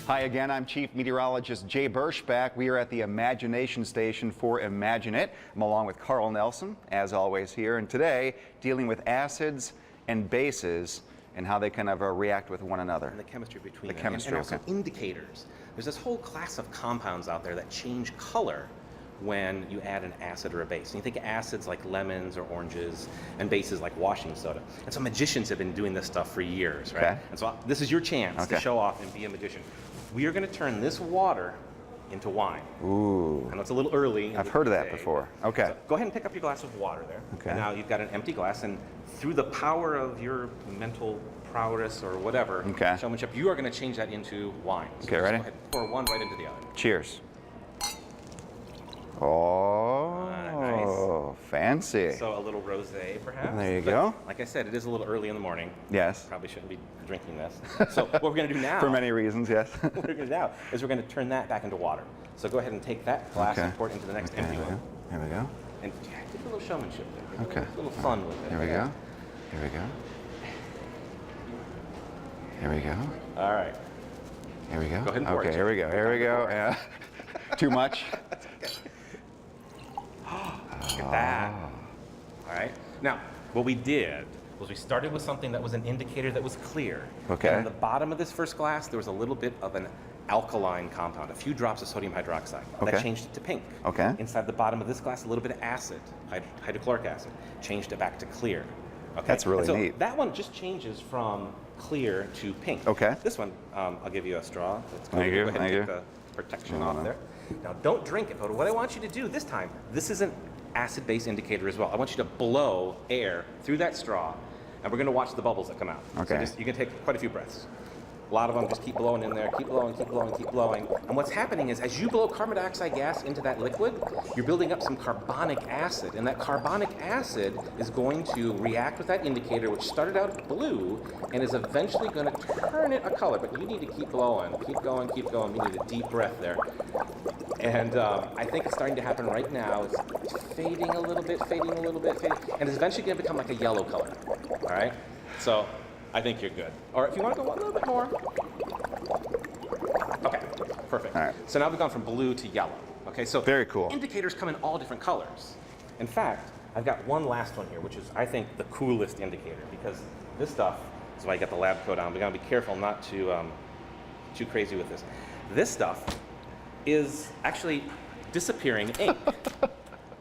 Hi again, I'm Chief Meteorologist Jay Berschbach. We are at the Imagination Station for Imagine It. I'm along with Carl Nelson, as always here, and today dealing with acids and bases and how they kind of react with one another. And the chemistry between the them. chemistry, and also indicators. There's this whole class of compounds out there that change color when you add an acid or a base. And you think acids like lemons or oranges and bases like washing soda. And so magicians have been doing this stuff for years, right? Okay. And so this is your chance to show off and be a magician. We are going to turn this water into wine. Ooh. I know it's a little early. I've heard of that before. Okay. So go ahead and pick up your glass of water there. Okay. And now you've got an empty glass, and through the power of your mental prowess or whatever, showmanship, you are going to change that into wine. So okay, ready? Go ahead and pour one right into the other. Cheers. Oh, nice. Fancy. So a little rosé, perhaps. There you go. Like I said, it is a little early in the morning. Yes. Probably shouldn't be drinking this. So what we're going to do now, for many reasons, yes. what we're going to do now is we're going to turn that back into water. So go ahead and take that glass and pour it into the next empty one. There we go. And do a little showmanship there. Okay. A little fun with it. There we go. There we go. There we go. All right. Here we go. Go ahead and pour it. Okay, here we go. Here we go. Yeah. Too much? Look at that. All right. Now, what we did was we started with something that was an indicator that was clear. Okay. And on the bottom of this first glass, there was a little bit of an alkaline compound, a few drops of sodium hydroxide. Okay. That changed it to pink. Okay. Inside the bottom of this glass, a little bit of acid, hydrochloric acid, changed it back to clear. Okay. That's really so neat. That one just changes from clear to pink. Okay. This one, I'll give you a straw. Thank you. Go ahead and take the protection off there. Now, don't drink it, but what I want you to do this time, this is an acid-base indicator as well. I want you to blow air through that straw, and we're going to watch the bubbles that come out. Okay. So you can take quite a few breaths. A lot of them, just keep blowing in there, keep blowing, keep blowing, keep blowing. And what's happening is as you blow carbon dioxide gas into that liquid, you're building up some carbonic acid. And that carbonic acid is going to react with that indicator, which started out blue, and is eventually going to turn it a color. But you need to keep blowing, keep going, keep going. You need a deep breath there. And I think it's starting to happen right now. It's fading a little bit, fading a little bit, fading. And it's eventually going to become like a yellow color. All right? So I think you're good. Or if you want to go a little bit more. Okay, perfect. All right. So now we've gone from blue to yellow. Okay, so very cool. Indicators come in all different colors. In fact, I've got one last one here, which is, I think, the coolest indicator, because this stuff is why I got the lab coat on. We gotta be careful not to too crazy with this. This stuff is actually disappearing ink.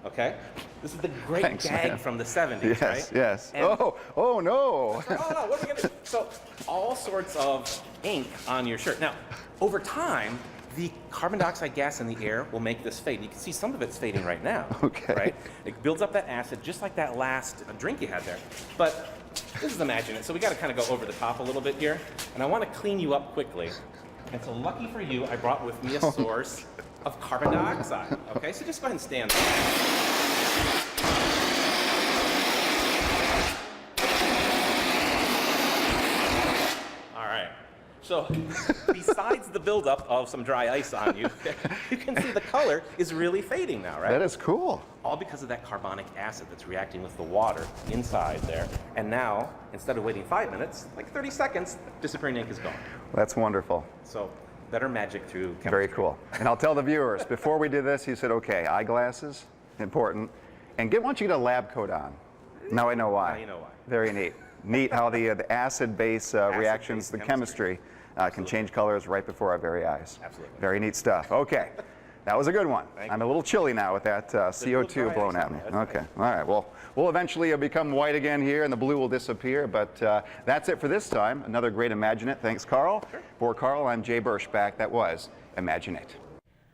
Okay? This is the great gag from the 70s, yes, right? Yes. And oh no. what are we gonna do? So all sorts of ink on your shirt. Now, over time, the carbon dioxide gas in the air will make this fade. You can see some of it's fading right now. Okay. Right? It builds up that acid just like that last drink you had there. But this is Imagine It, so we got to kind of go over the top a little bit here. And I want to clean you up quickly. And so lucky for you, I brought with me a source of carbon dioxide. Okay, so just go ahead and stand there. So besides the buildup of some dry ice on you, you can see the color is really fading now, right? That is cool. All because of that carbonic acid that's reacting with the water inside there. And now, instead of waiting 5 minutes, like 30 seconds, disappearing ink is gone. That's wonderful. So better magic through chemistry. Very cool. And I'll tell the viewers, before we did this, you said, okay, eyeglasses, important, and want you to get a lab coat on. Now I know why. Now you know why. Very neat. Neat how the acid-base reactions, the chemistry, can change colors right before our very eyes. Absolutely. Very neat stuff. Okay. That was a good one. I'm a little chilly now with that CO2 blowing at me. Okay. All right. Well, we'll eventually become white again here, and the blue will disappear. But that's it for this time. Another great Imagine It. Thanks, Carl. Sure. For Carl, I'm Jay Berschbach. That was Imagine It.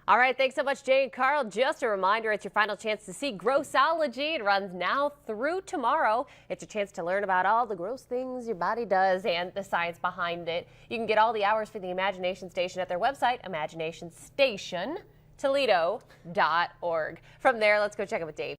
All right, thanks so much, Jay and Carl. Just a reminder, it's your final chance to see Grossology. It runs now through tomorrow. It's a chance to learn about all the gross things your body does and the science behind it. You can get all the hours for the Imagination Station at their website, imaginationstationtoledo.org. From there, let's go check in with Dave.